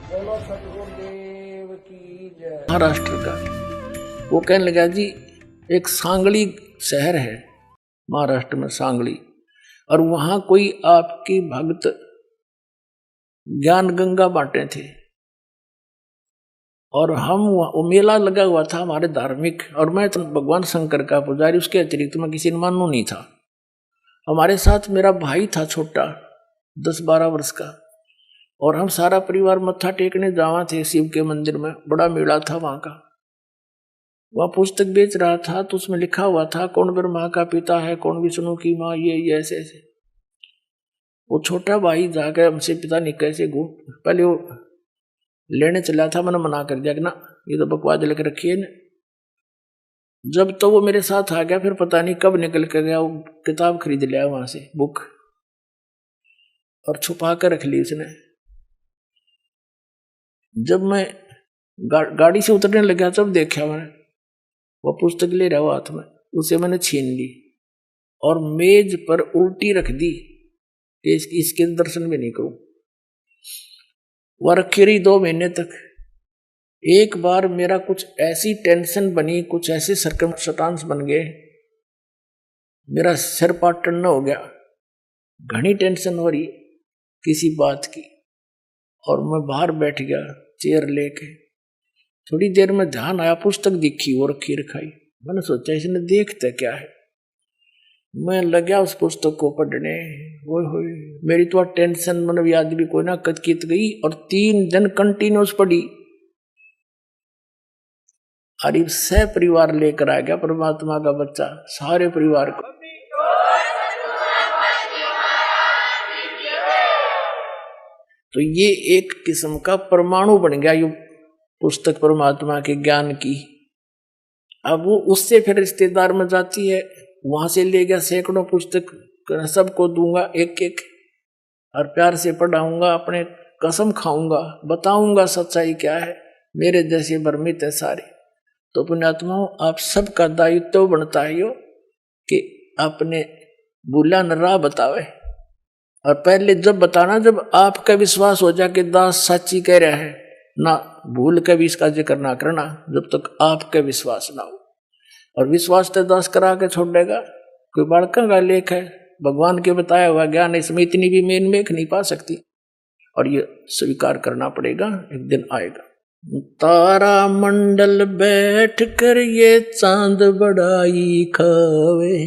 बोलो सतगुरुदेव की जय। महाराष्ट्र का वो कहने लगा जी, एक सांगली शहर है महाराष्ट्र में, सांगली, और वहां कोई आपकी भक्त ज्ञान गंगा बांटे थे, और हम वो मेला लगा हुआ था हमारे धार्मिक, और मैं तो भगवान शंकर का पुजारी, उसके अतिरिक्त मैं किसी ने मानू नहीं था। हमारे साथ मेरा भाई था छोटा, 10-12 वर्ष का, और हम सारा परिवार मत्था टेकने जावा थे शिव के मंदिर में। बड़ा मेला था वहां का। वह पुस्तक बेच रहा था तो उसमें लिखा हुआ था कौन ब्रह्मा का पिता है, कौन विष्णु की माँ, ये ऐसे ऐसे। वो छोटा भाई जाकर हमसे पिता नहीं कैसे घूम, पहले वो लेने चला था, मैंने मना कर दिया कि ना ये तो बकवास लिख रखी है ना। जब तो वो मेरे साथ आ गया, फिर पता नहीं कब निकल कर गया, वो किताब खरीद लिया वहां से, बुक, और छुपा कर रख ली उसने। जब मैं गाड़ी से उतरने लगा तब देखा मैंने वो पुस्तक ले रहा हाथ में, उसे मैंने छीन ली और मेज पर उल्टी रख दी कि इसके दर्शन भी नहीं करूं। वह रखी रही 2 महीने तक। एक बार मेरा कुछ ऐसी टेंशन बनी, कुछ ऐसे सर्कमस्टांस बन गए, मेरा सिर पाटन हो गया, घनी टेंशन हो रही किसी बात की, और मैं बाहर बैठ गया चेयर लेके। थोड़ी देर में ध्यान आया, पुस्तक दिखी और रखी रखाई। मैंने सोचा इसने देखता क्या है। मैं लगा उस पुस्तक को पढ़ने, वो मेरी तो टेंशन मतलब याद भी कोई ना कतकीत गई, और 3 दिन कंटिन्यूस पढ़ी। और सह परिवार लेकर आ गया परमात्मा का बच्चा, सारे परिवार को। तो ये एक किस्म का परमाणु बन गया ये पुस्तक परमात्मा के ज्ञान की। अब वो उससे फिर रिश्तेदार में जाती है, वहां से ले गया सैकड़ों पुस्तक, सबको दूंगा एक एक, और प्यार से पढ़ाऊंगा, अपने कसम खाऊंगा, बताऊंगा सच्चाई क्या है। मेरे जैसे भ्रमित है सारे। तो पुण्यात्माओं, आप सबका दायित्व बनता है यो कि अपने भूला न राह बतावे, और पहले जब बताना जब आपका विश्वास हो जाए कि दास सच्ची कह रहा है, ना भूल के भी इसका जिक्र ना करना जब तक आपका विश्वास ना हो। और विश्वास तो दास करा के छोड़ देगा। कोई बालका का लेख है, भगवान के बताया हुआ ज्ञान, इसमें इतनी भी मेन मेख नहीं पा सकती, और ये स्वीकार करना पड़ेगा, एक दिन आएगा। तारा मंडल बैठ कर ये चांद बड़ाई खावे,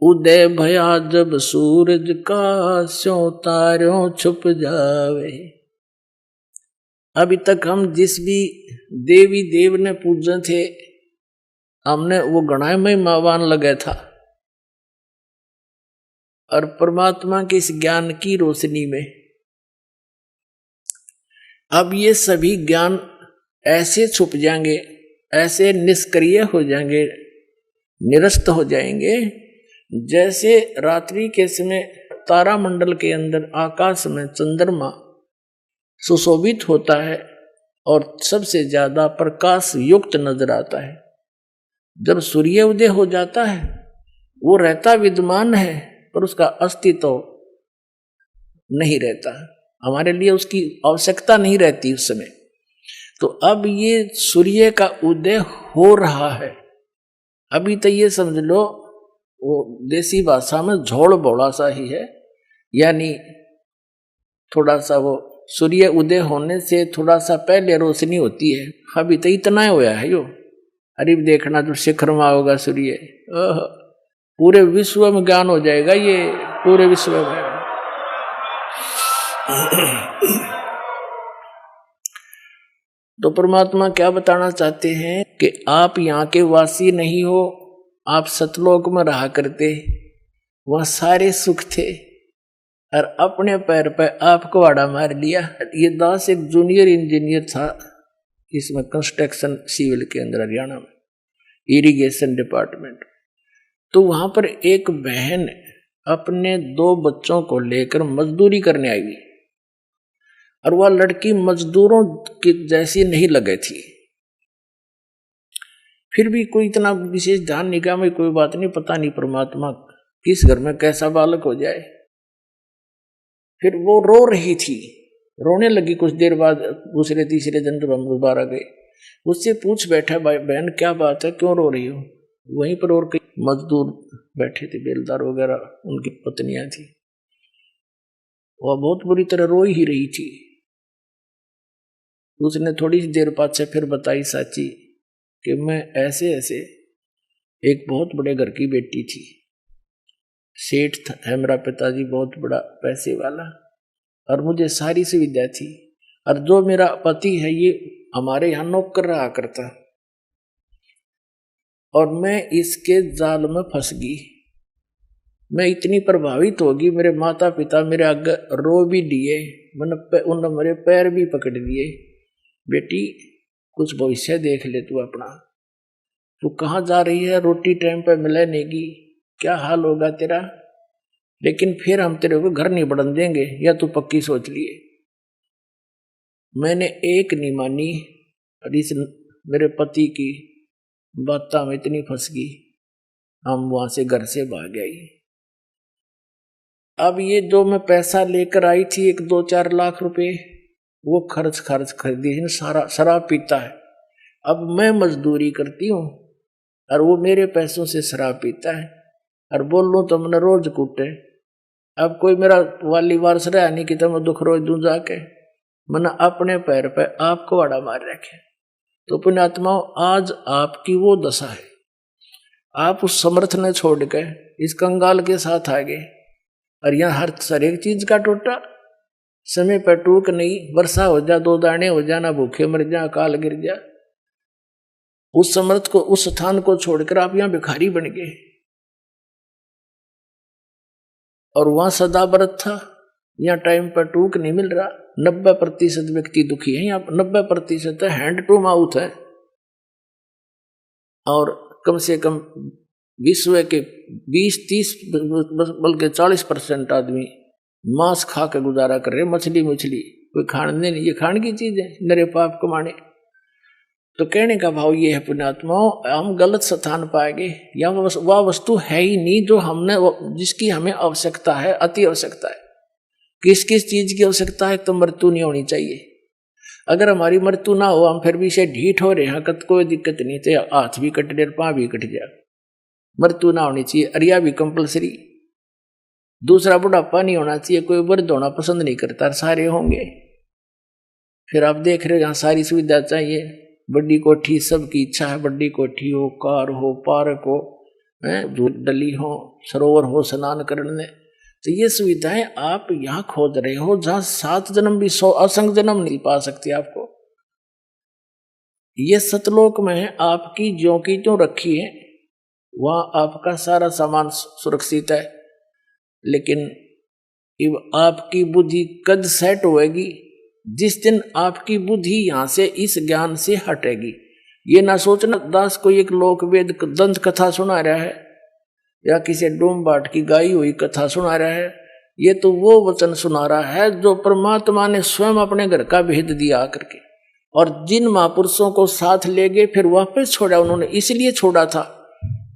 उदय भया जब सूरज का स्यों तारों छुप जावे। अभी तक हम जिस भी देवी देव ने पूजे थे, हमने वो गणाए महिमावान लगे था, और परमात्मा के इस ज्ञान की रोशनी में अब ये सभी ज्ञान ऐसे छुप जाएंगे, ऐसे निष्क्रिय हो जाएंगे, निरस्त हो जाएंगे, जैसे रात्रि के समय तारामंडल के अंदर आकाश में चंद्रमा सुशोभित होता है और सबसे ज्यादा प्रकाश युक्त नजर आता है। जब सूर्य उदय हो जाता है, वो रहता विद्यमान है पर उसका अस्तित्व नहीं रहता, हमारे लिए उसकी आवश्यकता नहीं रहती उस समय। तो अब ये सूर्य का उदय हो रहा है। अभी तो ये समझ लो वो देसी भाषा में झोड़ बोड़ा सा ही है, यानी थोड़ा सा वो सूर्य उदय होने से थोड़ा सा पहले रोशनी होती है। अभी तो इतना ही होया है यो। अरे देखना जो शिखर में होगा सूर्य, पूरे विश्व में ज्ञान हो जाएगा, ये पूरे विश्व में। तो परमात्मा क्या बताना चाहते हैं कि आप यहाँ के वासी नहीं हो, आप सतलोक में रहा करते, वहां सारे सुख थे, और अपने पैर पर आप कुहाड़ा मार लिया। ये दास एक जूनियर इंजीनियर था इसमें, कंस्ट्रक्शन सिविल के अंदर, हरियाणा में इरिगेशन डिपार्टमेंट। तो वहां पर एक बहन अपने 2 बच्चों को लेकर मजदूरी करने आई, और वह लड़की मजदूरों की जैसी नहीं लगे थी। फिर भी कोई इतना विशेष ध्यान नहीं किया, मैं कोई बात नहीं, पता नहीं परमात्मा किस घर में कैसा बालक हो जाए। फिर वो रो रही थी रोने लगी कुछ देर बाद। दूसरे तीसरे दिन जब हम दोबारा गए, उससे पूछ बैठा, भाई बहन क्या बात है, क्यों रो रही हो? वहीं पर और कई मजदूर बैठे थे, बेलदार वगैरह, उनकी पत्नियां थी, वह बहुत बुरी तरह रो ही रही थी। उसने थोड़ी सी देर बाद से फिर बताई साची कि मैं ऐसे ऐसे एक बहुत बड़े घर की बेटी थी, सेठ है मेरा पिताजी, बहुत बड़ा पैसे वाला, और मुझे सारी सुविधा थी, और जो मेरा पति है ये हमारे यहाँ नौकर रहा करता, और मैं इसके जाल में फंस गई। मैं इतनी प्रभावित होगी, मेरे माता पिता मेरे आगे रो भी दिए, उन्होंने मेरे पैर भी पकड़ लिए, बेटी कुछ भविष्य देख ले तू अपना, तू कहाँ जा रही है, रोटी टाइम पे मिले नहीं, क्या हाल होगा तेरा, लेकिन फिर हम तेरे को घर नहीं बढ़न देंगे, या तू पक्की सोच लिए। मैंने एक नहीं मानी, और इस मेरे पति की बात में इतनी फंस गई, हम वहां से घर से भाग गए। अब ये जो मैं पैसा लेकर आई थी 1-2-4 लाख रुपए, वो खर्च खरीदी, सारा शराब पीता है। अब मैं मजदूरी करती हूँ और वो मेरे पैसों से शराब पीता है, और बोल लूँ तो मैंने रोज कूटे। अब कोई मेरा वाली वारस रहा नहीं कि तो मैं दुख रोज दूं जाके, मैंने अपने पैर पे आपको आड़ा मार रखे। तो पुण्यात्माओं, आज आपकी वो दशा है, आप उस समर्थ ने छोड़ के इस कंगाल के साथ आ गए, और यहाँ हर एक चीज का टोटा, समय पर टूक नहीं, वर्षा हो जा, 2 दाने हो जा, ना भूखे मर जा, अकाल गिर जा। उस समर्थ को, उस स्थान को छोड़कर आप यहाँ भिखारी बन गए, और वहां सदा व्रत था, यहाँ टाइम पर टूक नहीं मिल रहा। 90% व्यक्ति दुखी है, यहाँ 90% हैंड टू माउथ है, और कम से कम विश्व के 20-30 बल्कि 40% आदमी मांस खा के गुजारा कर रहे, मछली कोई खाने नहीं, ये खाने की चीज है, नरे पाप कमाने। तो कहने का भाव ये है पुण्यात्माओं, हम गलत स्थान पाएंगे, या वह वस्तु है ही नहीं जो हमने, जिसकी हमें आवश्यकता है, अति आवश्यकता है। किस किस चीज की आवश्यकता है? तो मृत्यु नहीं होनी चाहिए। अगर हमारी मृत्यु ना हो, हम फिर भी से ढीठ हो रहे हैं, कत कोई दिक्कत नहीं, तो हाथ भी कट जाए, पाँव भी कट जाए, मृत्यु ना होनी चाहिए। अरिया भी कंपलसरी। दूसरा, बुढ़ापा नहीं होना चाहिए, कोई वृद्ध होना पसंद नहीं करता, सारे होंगे। फिर आप देख रहे हो यहाँ सारी सुविधा चाहिए, बड़ी कोठी, सबकी इच्छा है बड़ी कोठी हो, कार हो, पार्क हो, डली हो, सरोवर हो स्नान करने। तो ये सुविधाएं आप यहाँ खोज रहे हो, जहां 7 जन्म भी 100 असंख्य जन्म नहीं पा सकते आपको। ये सतलोक में है, आपकी ज्यों की त्यों रखी है, वहां आपका सारा सामान सुरक्षित है। लेकिन आपकी बुद्धि कद सेट होएगी जिस दिन आपकी बुद्धि यहां से इस ज्ञान से हटेगी। ये ना सोचना दास कोई एक लोक वेद दंत कथा सुना रहा है, या किसी डूम बाट की गाई हुई कथा सुना रहा है। ये तो वो वचन सुना रहा है जो परमात्मा ने स्वयं अपने घर का भेद दिया करके, और जिन महापुरुषों को साथ ले गए फिर वापस छोड़ा, उन्होंने इसलिए छोड़ा था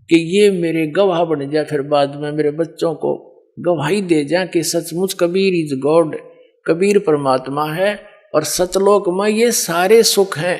कि ये मेरे गवाह बन जाए, फिर बाद में मेरे बच्चों को गवाही दे जाए कि सचमुच कबीर इज गॉड, कबीर परमात्मा है, और सतलोक में ये सारे सुख हैं।